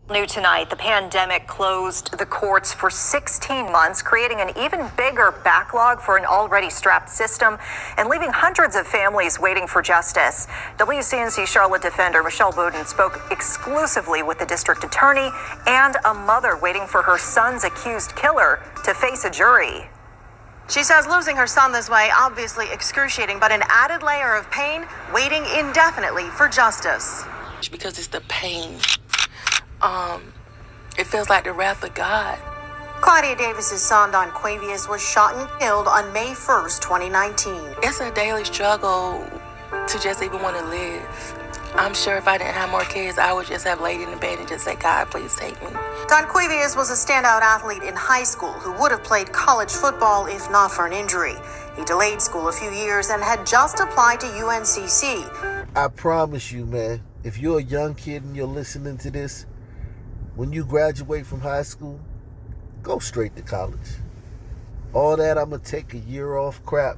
New tonight, the pandemic closed the courts for 16 months, creating an even bigger backlog for an already strapped system and leaving hundreds of families waiting for justice. WCNC Charlotte defender Michelle Bowden spoke exclusively with the district attorney and a mother waiting for her son's accused killer to face a jury. She says losing her son this way, obviously excruciating, but an added layer of pain, waiting indefinitely for justice. Because it's the pain. It feels like the wrath of God. Claudia Davis's son, Don Quavius, was shot and killed on May 1st, 2019. It's a daily struggle to just even want to live. I'm sure if I didn't have more kids, I would just have laid in the bed and just say, God, please take me. Don Quavius was a standout athlete in high school who would have played college football if not for an injury. He delayed school a few years and had just applied to UNCC. I promise you, man, if you're a young kid and you're listening to this, when you graduate from high school, go straight to college. All that I'm going to take a year off crap,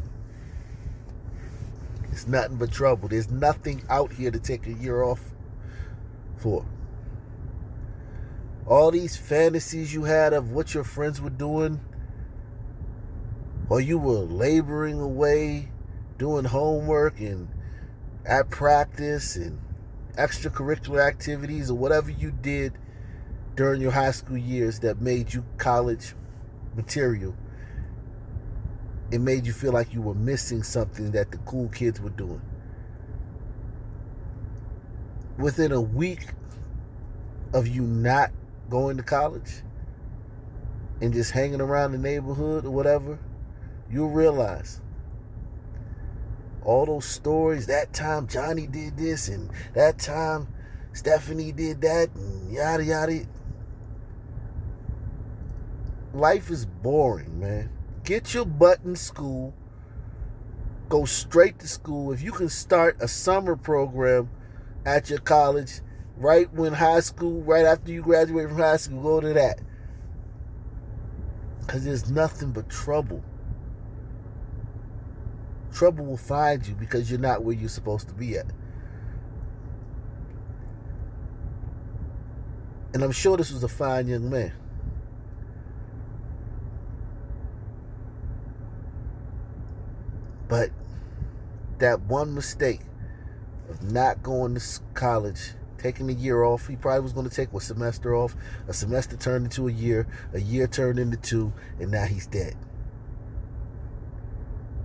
it's nothing but trouble. There's nothing out here to take a year off for. All these fantasies you had of what your friends were doing, or you were laboring away, doing homework and at practice and extracurricular activities or whatever you did during your high school years that made you college material. It made you feel like you were missing something that the cool kids were doing. Within a week of you not going to college and just hanging around the neighborhood or whatever, you'll realize all those stories, that time Johnny did this and that time Stephanie did that and yada yada. Life is boring, man. Get your butt in school. Go straight to school. If you can start a summer program at your college right when high school, right after you graduate from high school, go to that. Because there's nothing but trouble. Trouble will find you because you're not where you're supposed to be at. And I'm sure this was a fine young man. But that one mistake of not going to college, taking a year off, he probably was going to take a semester off. A semester turned into a year turned into 2, and now he's dead.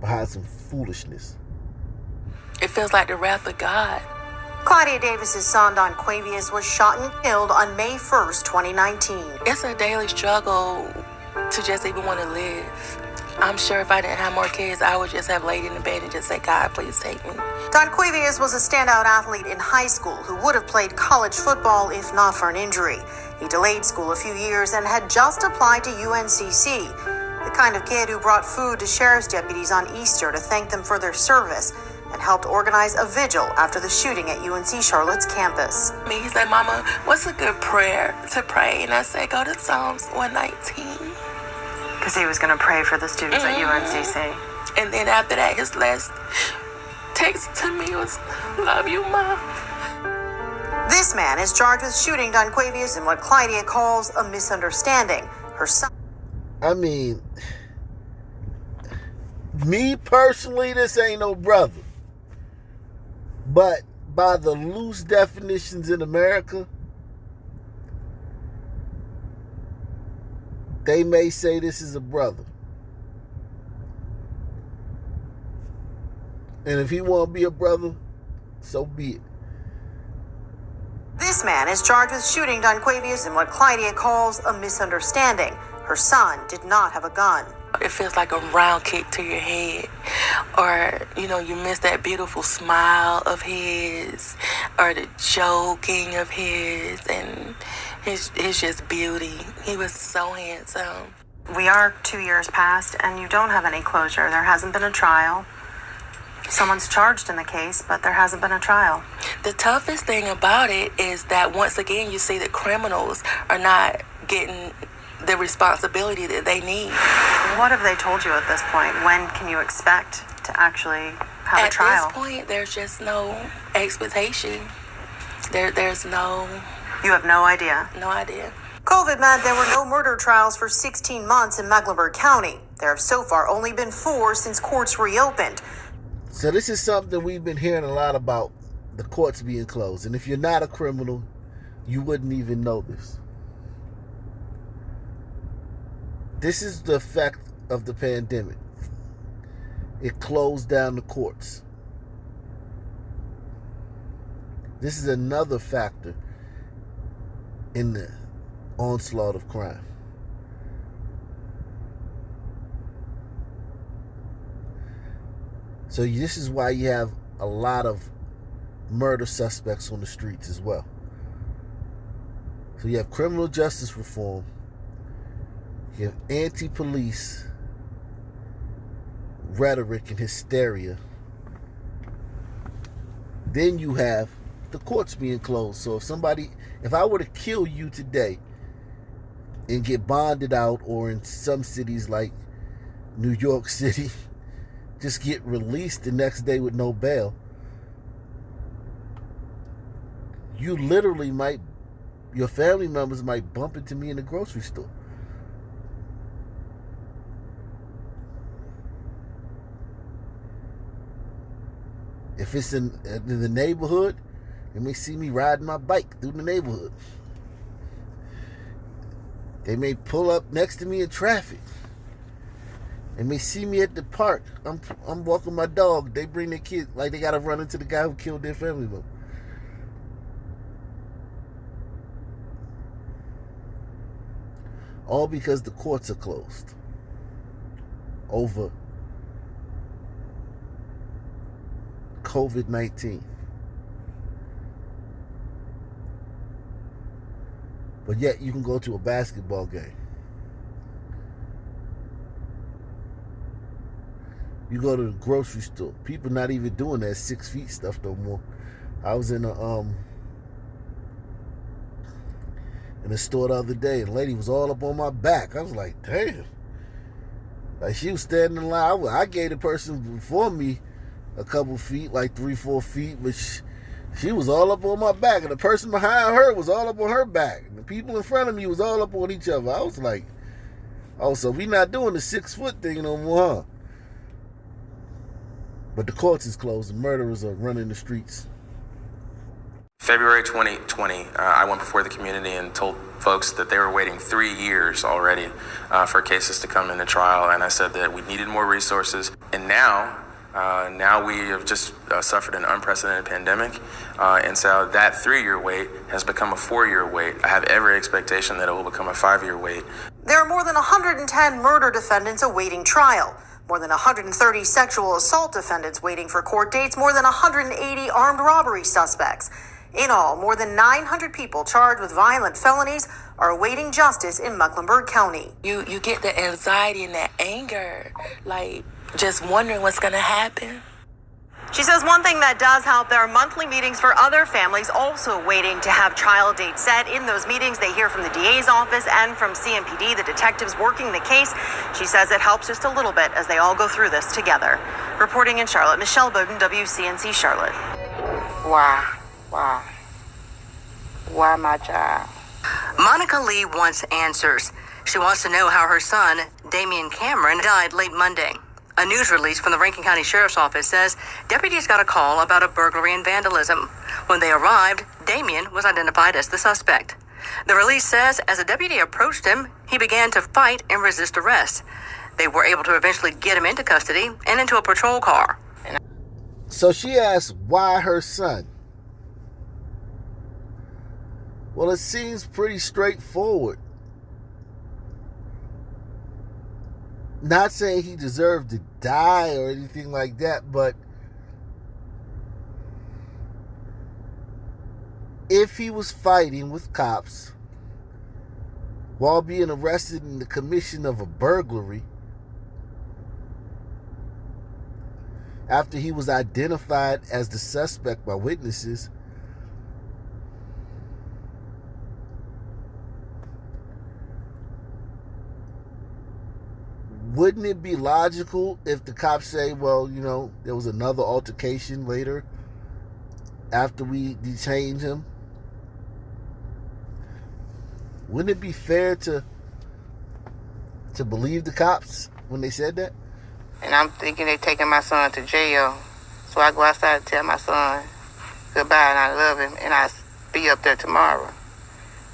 Behind some foolishness. It feels like the wrath of God. Claudia Davis's son, Don Quavius, was shot and killed on May 1st, 2019. It's a daily struggle to just even want to live. I'm sure if I didn't have more kids, I would just have laid in the bed and just say, God, please take me. Don Quavius was a standout athlete in high school who would have played college football if not for an injury. He delayed school a few years and had just applied to UNCC. The kind of kid who brought food to sheriff's deputies on Easter to thank them for their service and helped organize a vigil after the shooting at UNC Charlotte's campus. He said, Mama, what's a good prayer to pray? And I said, go to Psalms 119. Because he was going to pray for the students at UNCC. And then after that, his last text to me was, love you, Mom. This man is charged with shooting Don Quavius in what Claudia calls a misunderstanding. Her son... I mean, me personally, this ain't no brother. But by the loose definitions in America, they may say this is a brother. And if he want to be a brother, so be it. This man is charged with shooting Don Quavius in what Claudia calls a misunderstanding. Her son did not have a gun. It feels like a round kick to your head. Or, you miss that beautiful smile of his. Or the joking of his. And his just beauty. He was so handsome. We are 2 years past, and you don't have any closure. There hasn't been a trial. Someone's charged in the case, but there hasn't been a trial. The toughest thing about it is that once again, you see that criminals are not getting the responsibility that they need. What have they told you at this point? When can you expect to actually have a trial? At this point, there's just no expectation. There's no You have no idea? No idea. COVID meant there were no murder trials for 16 months in Mecklenburg County. There have so far only been 4 since courts reopened. So this is something we've been hearing a lot about, the courts being closed. And if you're not a criminal, you wouldn't even know this. This is the effect of the pandemic. It closed down the courts. This is another factor in the onslaught of crime. So this is why you have a lot of murder suspects on the streets as well. So you have criminal justice reform, you have anti-police rhetoric and hysteria. Then you have the courts being closed. So if I were to kill you today and get bonded out, or in some cities like New York City, just get released the next day with no bail, you literally your family members might bump into me in the grocery store. If it's in the neighborhood, they may see me riding my bike through the neighborhood. They may pull up next to me in traffic. They may see me at the park. I'm walking my dog. They bring their kid, like they gotta run into the guy who killed their family member. All because the courts are closed over COVID-19. But yet you can go to a basketball game. You go to the grocery store. People not even doing that 6 feet stuff no more. I was in a store the other day, and the lady was all up on my back. I was like, damn. Like, she was standing in line. I gave the person before me a couple feet, like 3-4 feet, but she was all up on my back, and the person behind her was all up on her back, and the people in front of me was all up on each other. I was like, oh, so we not doing the 6 foot thing no more, huh? But the courts is closed, and murderers are running the streets. February 2020, I went before the community and told folks that they were waiting 3 years already for cases to come into trial, and I said that we needed more resources. And now we have just suffered an unprecedented pandemic, and so that 3-year wait has become a 4-year wait. I have every expectation that it will become a 5-year wait. There are more than 110 murder defendants awaiting trial, more than 130 sexual assault defendants waiting for court dates, more than 180 armed robbery suspects. In all, more than 900 people charged with violent felonies are awaiting justice in Mecklenburg County. You get the anxiety and that anger, like just wondering what's going to happen. She says one thing that does help, there are monthly meetings for other families also waiting to have trial dates set. In those meetings, they hear from the DA's office and from CMPD, the detectives working the case. She says it helps just a little bit as they all go through this together. Reporting in Charlotte, Michelle Bowden, WCNC Charlotte. Why my child? Monica Lee wants answers. She wants to know how her son, Damian Cameron, died late Monday. A news release from the Rankin County Sheriff's Office says deputies got a call about a burglary and vandalism. When they arrived, Damian was identified as the suspect. The release says as a deputy approached him, he began to fight and resist arrest. They were able to eventually get him into custody and into a patrol car. So she asked, why her son? Well, it seems pretty straightforward. Not saying he deserved to die or anything like that, but if he was fighting with cops while being arrested in the commission of a burglary, after he was identified as the suspect by witnesses, wouldn't it be logical if the cops say, well, you know, there was another altercation later after we detained him? Wouldn't it be fair to believe the cops when they said that? And I'm thinking they're taking my son to jail. So I go outside and tell my son goodbye and I love him and I'll be up there tomorrow.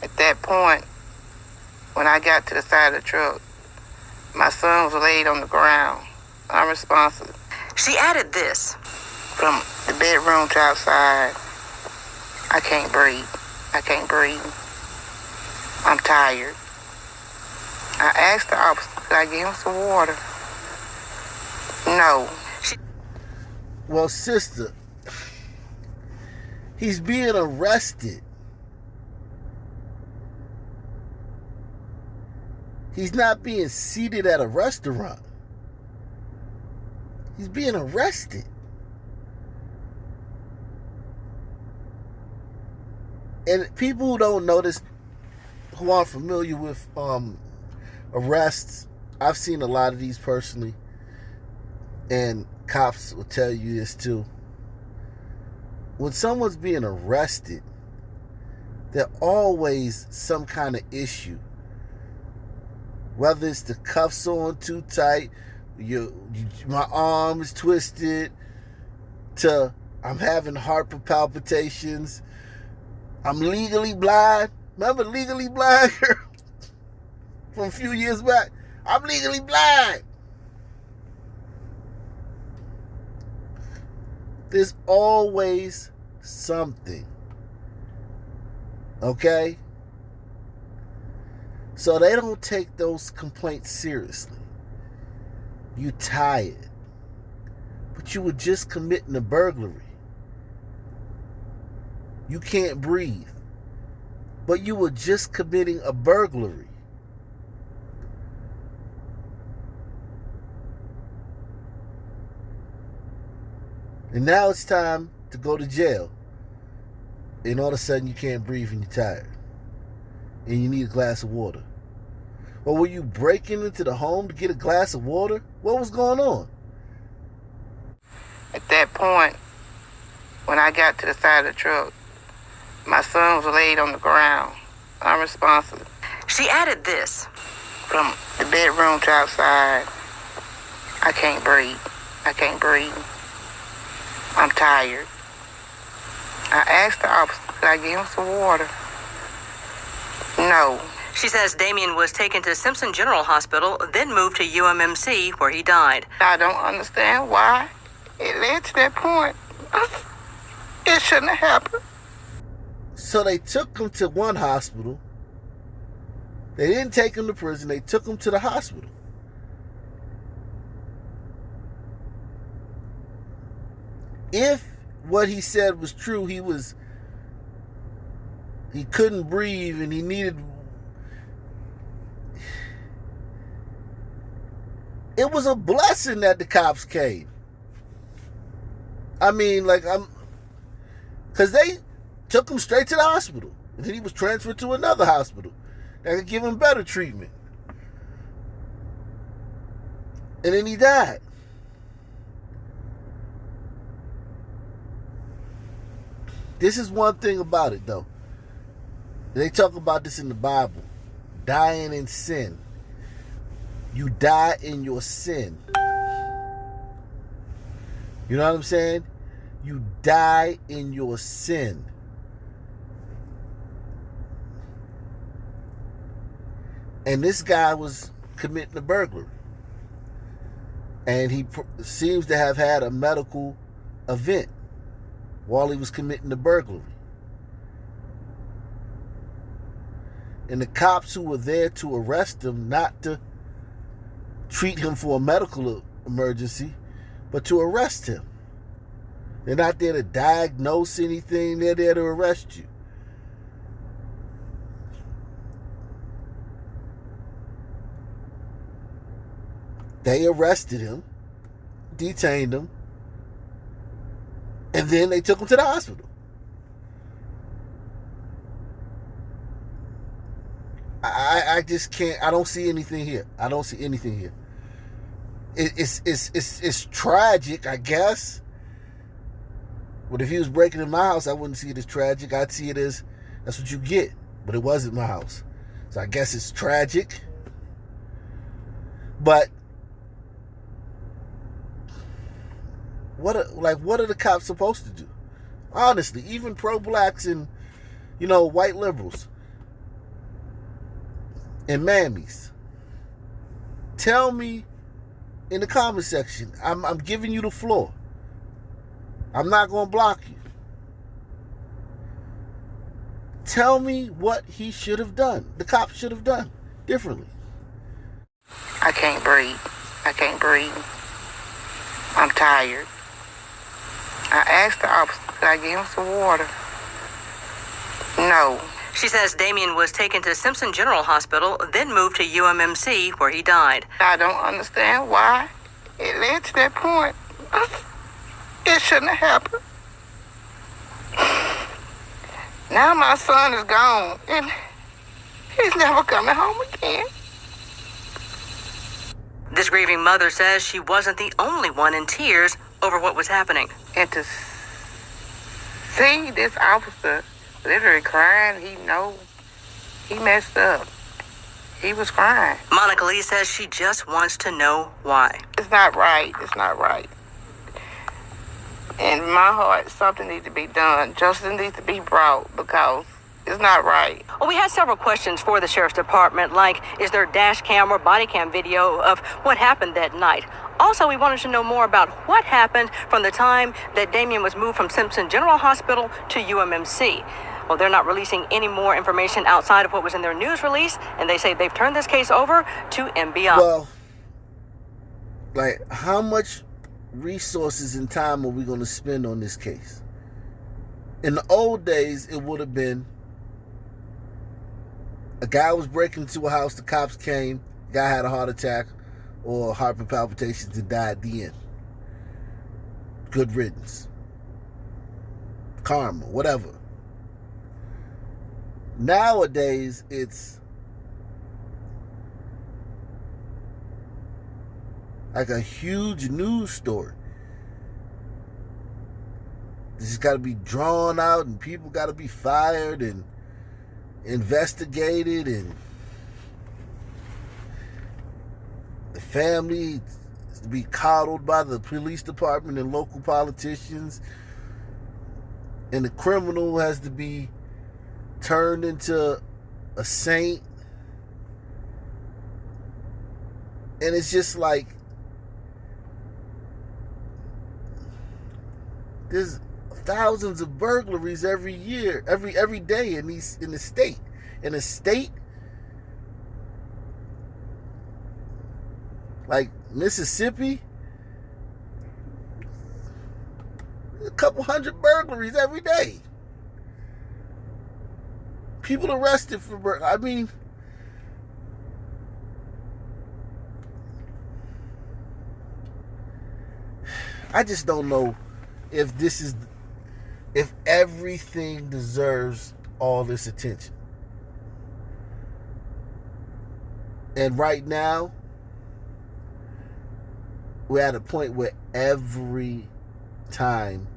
At that point, when I got to the side of the truck, my son was laid on the ground, unresponsive. She added this. From the bedroom to outside, I can't breathe. I can't breathe. I'm tired. I asked the officer, could I give him some water? No. Well, sister, he's being arrested. He's not being seated at a restaurant. He's being arrested. And people who don't know this, who aren't familiar with arrests, I've seen a lot of these personally, and cops will tell you this too. When someone's being arrested, there's always some kind of issue. Whether it's the cuffs on too tight, my arm is twisted, to I'm having heart palpitations, I'm legally blind. Remember Legally Blind from a few years back? I'm legally blind. There's always something. Okay? So they don't take those complaints seriously. You tired. But you were just committing a burglary. You can't breathe. But you were just committing a burglary. And now it's time to go to jail. And all of a sudden you can't breathe and you're tired. And you need a glass of water. Or were you breaking into the home to get a glass of water? What was going on? At that point, when I got to the side of the truck, my son was laid on the ground, unresponsive. She added this. From the bedroom to outside, I can't breathe. I can't breathe. I'm tired. I asked the officer, could I give him some water? No. She says Damien was taken to Simpson General Hospital, then moved to UMMC, where he died. I don't understand why it led to that point. It shouldn't have happened. So they took him to one hospital. They didn't take him to prison. They took him to the hospital. If what he said was true, he couldn't breathe and he needed... It was a blessing that the cops came. I mean, because they took him straight to the hospital. And then he was transferred to another hospital that could give him better treatment. And then he died. This is one thing about it, though. They talk about this in the Bible. Dying in sin. You die in your sin. You know what I'm saying? You die in your sin. And this guy was committing a burglary. And he seems to have had a medical event while he was committing the burglary. And the cops who were there to arrest him, not to treat him for a medical emergency, but to arrest him. They're not there to diagnose anything. They're there to arrest you. They arrested him, detained him, and then they took him to the hospital. I just can't. I don't see anything here. I don't see anything here. It's tragic, I guess. But if he was breaking in my house, I wouldn't see it as tragic. I'd see it as that's what you get. But it wasn't my house. So I guess it's tragic. But what are the cops supposed to do? Honestly, even pro-blacks and, white liberals and mammies. Tell me in the comment section. I'm giving you the floor. I'm not going to block you. Tell me what he should have done. The cops should have done differently. I can't breathe. I'm tired. I asked the officer, could I give him some water? No. She says Damien was taken to Simpson General Hospital, then moved to UMMC, where he died. I don't understand why it led to that point. It shouldn't have happened. Now my son is gone, and he's never coming home again. This grieving mother says she wasn't the only one in tears over what was happening. And to see this officer literally crying, he knows he messed up. He was crying. Monica Lee says she just wants to know why. It's not right. In my heart, something needs to be done. Justice needs to be brought because it's not right. Well, we had several questions for the Sheriff's Department, like, is there dash cam or body cam video of what happened that night? Also, we wanted to know more about what happened from the time that Damien was moved from Simpson General Hospital to UMMC. Well, they're not releasing any more information outside of what was in their news release, and they say they've turned this case over to MBI. Well, how much resources and time are we going to spend on this case? In the old days, it would have been a guy was breaking into a house, the cops came, the guy had a heart attack or heart palpitations and died at the end. Good riddance. Karma, whatever. Nowadays, it's like a huge news story. This has got to be drawn out and people got to be fired and investigated, and the family is to be coddled by the police department and local politicians, and the criminal has to be turned into a saint. And it's just like there's thousands of burglaries every year, every day in the state. In a state like Mississippi, a couple hundred burglaries every day. People arrested for burglary. I mean, I just don't know if everything deserves all this attention. And right now, we're at a point where every time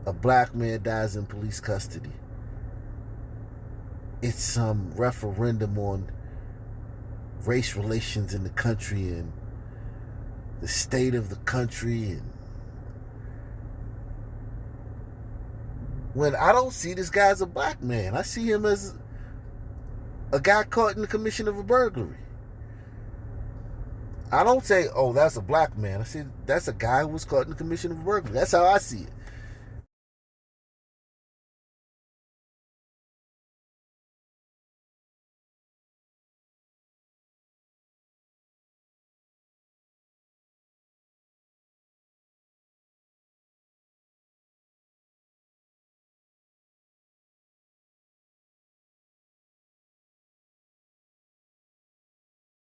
a black man dies in police custody, it's some referendum on race relations in the country and the state of the country. And when I don't see this guy as a black man, I see him as a guy caught in the commission of a burglary. I don't say, oh, that's a black man. I say, that's a guy who was caught in the commission of a burglary. That's how I see it.